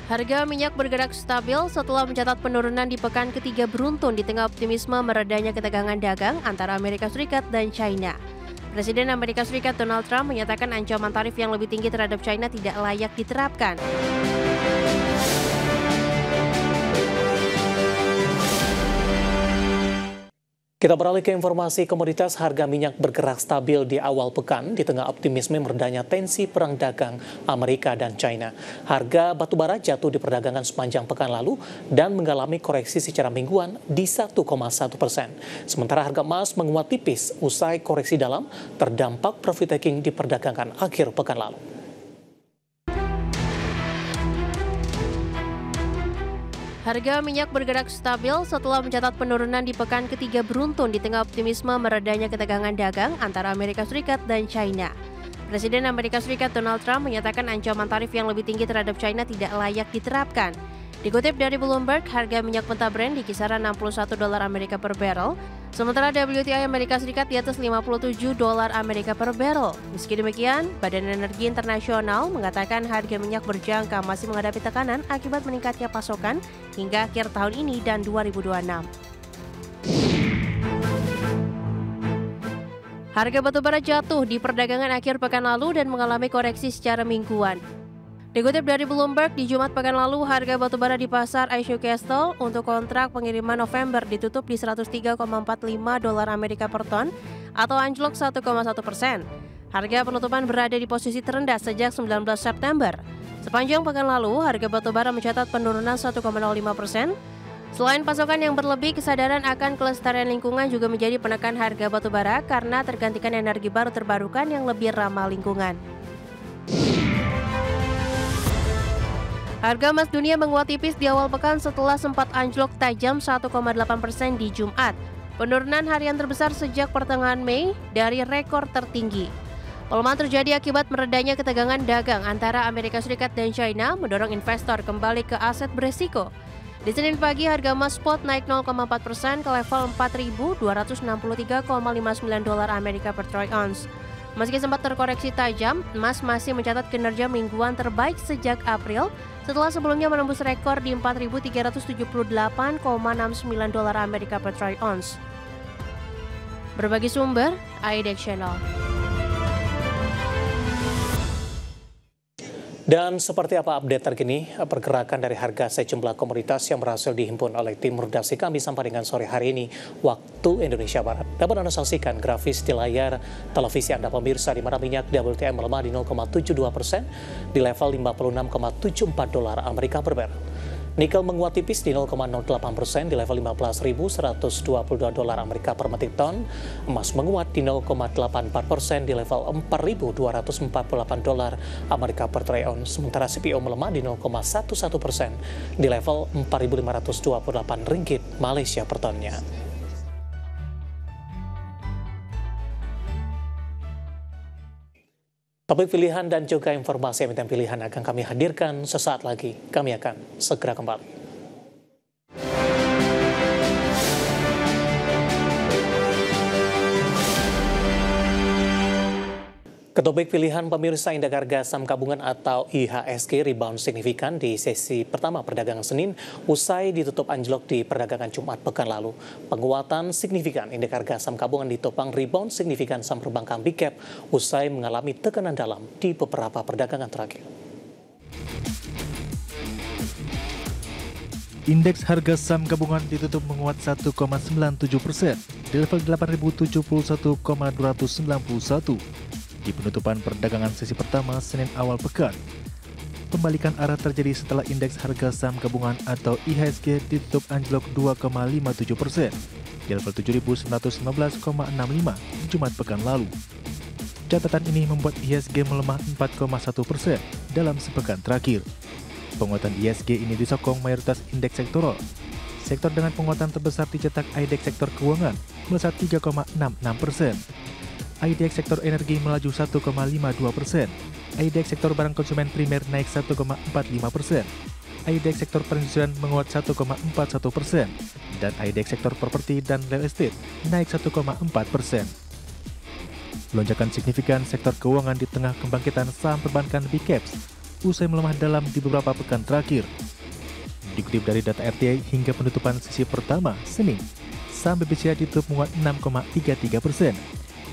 Harga minyak bergerak stabil setelah mencatat penurunan di pekan ketiga beruntun di tengah optimisme meredanya ketegangan dagang antara Amerika Serikat dan China. Presiden Amerika Serikat Donald Trump menyatakan ancaman tarif yang lebih tinggi terhadap China tidak layak diterapkan. Kita beralih ke informasi komoditas. Harga minyak bergerak stabil di awal pekan di tengah optimisme meredanya tensi perang dagang Amerika dan China. Harga batubara jatuh di perdagangan sepanjang pekan lalu dan mengalami koreksi secara mingguan di 1,1%. Sementara harga emas menguat tipis usai koreksi dalam terdampak profit taking di perdagangan akhir pekan lalu. Harga minyak bergerak stabil setelah mencatat penurunan di pekan ketiga beruntun di tengah optimisme meredanya ketegangan dagang antara Amerika Serikat dan China. Presiden Amerika Serikat Donald Trump menyatakan ancaman tarif yang lebih tinggi terhadap China tidak layak diterapkan. Dikutip dari Bloomberg, harga minyak mentah Brent di kisaran $61 Amerika per barrel, sementara WTI Amerika Serikat di atas $57 Amerika per barrel. Meski demikian, Badan Energi Internasional mengatakan harga minyak berjangka masih menghadapi tekanan akibat meningkatnya pasokan hingga akhir tahun ini dan 2026. Harga batubara jatuh di perdagangan akhir pekan lalu dan mengalami koreksi secara mingguan. Dikutip dari Bloomberg, di Jumat pekan lalu, harga batubara di pasar Asia Castle untuk kontrak pengiriman November ditutup di $103,45 Amerika per ton atau anjlok 1,1%. Harga penutupan berada di posisi terendah sejak 19 September. Sepanjang pekan lalu, harga batubara mencatat penurunan 1,05%. Selain pasokan yang berlebih, kesadaran akan kelestarian lingkungan juga menjadi penekan harga batubara karena tergantikan energi baru terbarukan yang lebih ramah lingkungan. Harga emas dunia menguat tipis di awal pekan setelah sempat anjlok tajam 1,8% di Jumat. Penurunan harian terbesar sejak pertengahan Mei dari rekor tertinggi. Pelemahan terjadi akibat meredanya ketegangan dagang antara Amerika Serikat dan China mendorong investor kembali ke aset beresiko. Di Senin pagi, harga emas spot naik 0,4% ke level $4.263,59 Amerika per troy ounce. Meski sempat terkoreksi tajam, emas masih mencatat kinerja mingguan terbaik sejak April setelah sebelumnya menembus rekor di $4.378,69 Amerika per troy ounce. Berbagi sumber, IDX Channel. Dan seperti apa update terkini pergerakan dari harga sejumlah komoditas yang berhasil dihimpun oleh tim redaksi kami sampai dengan sore hari ini waktu Indonesia Barat. Dapat Anda saksikan grafis di layar televisi Anda pemirsa, di mana minyak WTI melemah di 0,72% di level $56,74 Amerika per barrel. Nikel menguat tipis di 0,08% di level $15.122 Amerika per metrik ton. Emas menguat di 0,84% di level $4.248 Amerika per troy ounce. Sementara CPO melemah di 0,11% di level Rp4.528 Malaysia per tonnya. Topik pilihan dan juga informasi emiten pilihan akan kami hadirkan sesaat lagi. Kami akan segera kembali. Ke topik pilihan pemirsa, indeks harga saham gabungan atau IHSG rebound signifikan di sesi pertama perdagangan Senin usai ditutup anjlok di perdagangan Jumat pekan lalu. Penguatan signifikan indeks harga saham gabungan ditopang rebound signifikan saham perbankan big cap usai mengalami tekanan dalam di beberapa perdagangan terakhir. Indeks harga saham gabungan ditutup menguat 1,97% di level 8.071,291. Di penutupan perdagangan sesi pertama Senin awal pekan, pembalikan arah terjadi setelah indeks harga saham gabungan atau IHSG ditutup anjlok 2,57% di level 7.915,65 Jumat pekan lalu. Catatan ini membuat IHSG melemah 4,1% dalam sepekan terakhir. Penguatan IHSG ini disokong mayoritas indeks sektoral. Sektor dengan penguatan terbesar dicetak IDX sektor keuangan melesat 3,66%. IDX sektor energi melaju 1,52%, IDX sektor barang konsumen primer naik 1,45%, IDX sektor perindustrian menguat 1,41%, dan IDX sektor properti dan real estate naik 1,4%. Lonjakan signifikan sektor keuangan di tengah kebangkitan saham perbankan big caps usai melemah dalam di beberapa pekan terakhir. Dikutip dari data RTI hingga penutupan sesi pertama, Senin, saham BBCA ditutup menguat 6,33%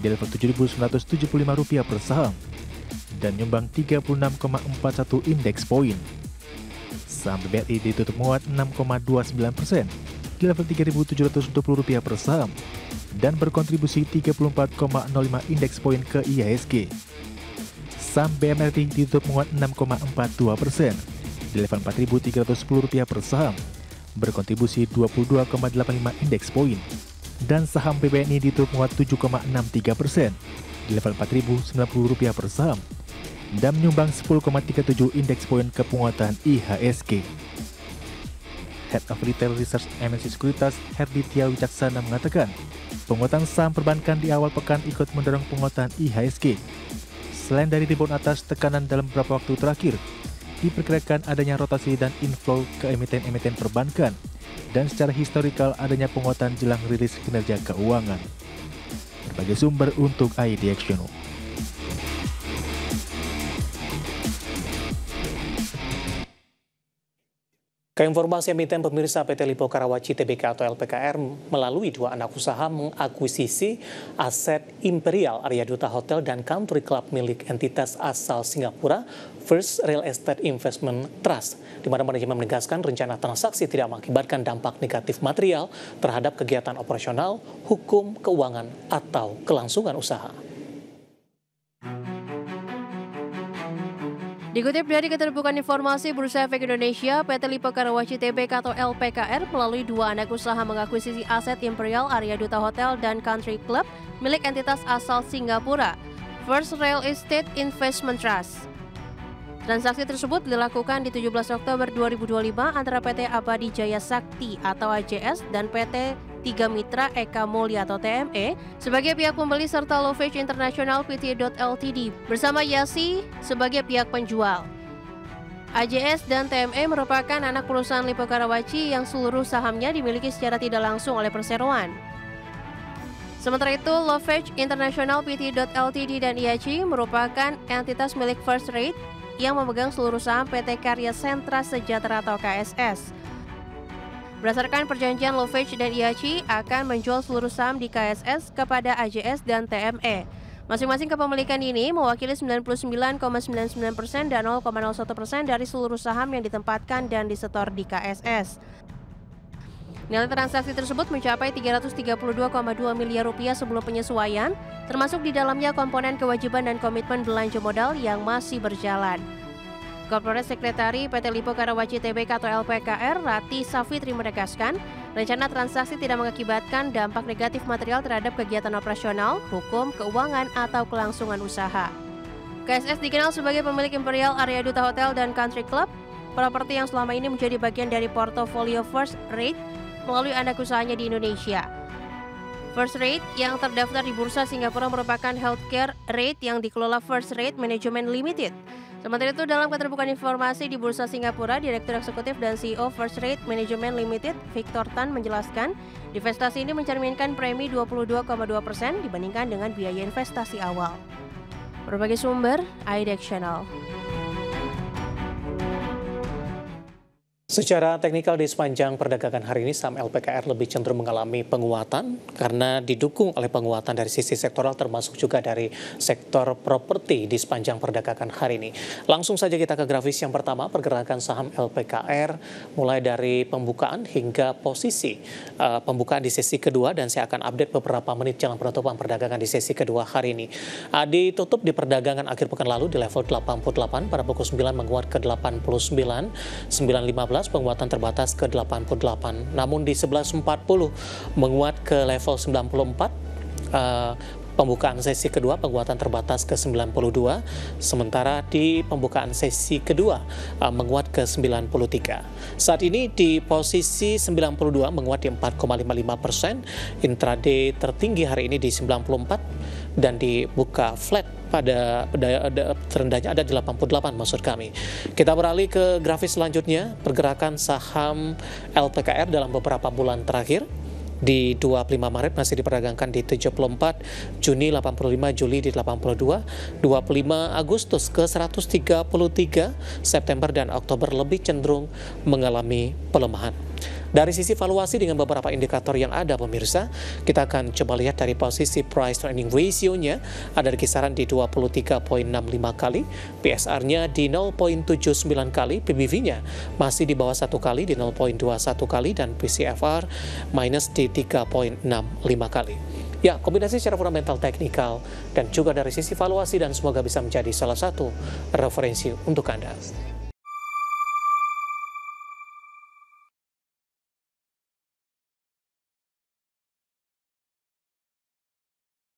di level Rp7.975 per saham dan nyumbang 36,41 indeks poin. Saham BBRI ditutup menguat 6,29% di level Rp3.720 per saham dan berkontribusi 34,05 indeks poin ke IHSG. Saham BMRT ditutup menguat 6,42% di level Rp4.310 per saham, berkontribusi 22,85 indeks poin. Dan saham BBNI ditutup menguat 7,63% di level Rp4.090 per saham dan menyumbang 10,37 indeks poin ke penguatan IHSG. Head of Retail Research MNC Sekuritas, Herditia Wicaksana mengatakan, penguatan saham perbankan di awal pekan ikut mendorong penguatan IHSG. Selain dari rebound atas tekanan dalam beberapa waktu terakhir, diperkirakan adanya rotasi dan inflow ke emiten-emiten perbankan, dan secara historikal adanya penguatan jelang rilis kinerja keuangan. Berbagai sumber untuk IDXjournal. Keinformasi emiten pemirsa, PT Lippo Karawaci Tbk atau LPKR melalui 2 anak usaha mengakuisisi aset Imperial Arya Duta Hotel dan Country Club milik entitas asal Singapura, First Real Estate Investment Trust, di mana manajemen menegaskan rencana transaksi tidak mengakibatkan dampak negatif material terhadap kegiatan operasional, hukum, keuangan, atau kelangsungan usaha. Dikutip dari Keterbukaan Informasi Bursa Efek Indonesia, PT Lippo Karawaci Tbk atau LPKR melalui 2 anak usaha mengakuisisi aset Imperial Arya Duta Hotel dan Country Club milik entitas asal Singapura, First Real Estate Investment Trust. Transaksi tersebut dilakukan di 17 Oktober 2025 antara PT Abadi Jaya Sakti atau AJS dan PT Tiga Mitra Eka Mulya atau TME sebagai pihak pembeli serta Lovage International Pty Ltd bersama Yasi sebagai pihak penjual. AJS dan TME merupakan anak perusahaan Lippo Karawaci yang seluruh sahamnya dimiliki secara tidak langsung oleh perseroan. Sementara itu, Lovage International Pty Ltd dan IAC merupakan entitas milik First Rate yang memegang seluruh saham PT Karya Sentra Sejahtera atau KSS. Berdasarkan perjanjian, Lovage dan IAC akan menjual seluruh saham di KSS kepada AJS dan TME. Masing-masing kepemilikan ini mewakili 99,99% dan 0,01% dari seluruh saham yang ditempatkan dan disetor di KSS. Nilai transaksi tersebut mencapai Rp332,2 miliar sebelum penyesuaian, termasuk di dalamnya komponen kewajiban dan komitmen belanja modal yang masih berjalan. Corporate Secretary PT Lippo Karawaci Tbk atau LPKR, Rati Safitri menegaskan, rencana transaksi tidak mengakibatkan dampak negatif material terhadap kegiatan operasional, hukum, keuangan, atau kelangsungan usaha. KSS dikenal sebagai pemilik Imperial Arya Duta Hotel dan Country Club, properti yang selama ini menjadi bagian dari portofolio First Rate melalui anak usahanya di Indonesia. First Rate yang terdaftar di Bursa Singapura merupakan healthcare rate yang dikelola First Rate Management Limited. Sementara itu, dalam keterbukaan informasi di Bursa Singapura, Direktur Eksekutif dan CEO First Rate Management Limited, Victor Tan menjelaskan, investasi ini mencerminkan premi 22,2% dibandingkan dengan biaya investasi awal. Berbagai sumber, IDXjournal. Secara teknikal di sepanjang perdagangan hari ini, saham LPKR lebih cenderung mengalami penguatan karena didukung oleh penguatan dari sisi sektoral termasuk juga dari sektor properti di sepanjang perdagangan hari ini. Langsung saja kita ke grafis yang pertama, pergerakan saham LPKR mulai dari pembukaan hingga posisi pembukaan di sesi kedua, dan saya akan update beberapa menit jelang penutupan perdagangan di sesi kedua hari ini. Ditutup di perdagangan akhir pekan lalu di level 88, pada pukul 9 menguat ke 89, 9.15 penguatan terbatas ke 88, namun di 11.40 menguat ke level 94, pembukaan sesi kedua penguatan terbatas ke 92, sementara di pembukaan sesi kedua menguat ke 93. Saat ini di posisi 92 menguat di 4,55%, intraday tertinggi hari ini di 94 dan dibuka flat pada terendahnya ada di 88 maksud kami. Kita beralih ke grafis selanjutnya, pergerakan saham LPKR dalam beberapa bulan terakhir. Di 25 Maret masih diperdagangkan di 74, Juni 85, Juli di 82, 25 Agustus ke 133, September dan Oktober lebih cenderung mengalami pelemahan. Dari sisi valuasi dengan beberapa indikator yang ada pemirsa, kita akan coba lihat dari posisi price to earning ratio-nya ada di kisaran di 23,65 kali, PSR-nya di 0,79 kali, PBV-nya masih di bawah 1 kali di 0,21 kali dan PCFR minus di 3,65 kali. Ya, kombinasi secara fundamental teknikal dan juga dari sisi valuasi dan semoga bisa menjadi salah satu referensi untuk Anda.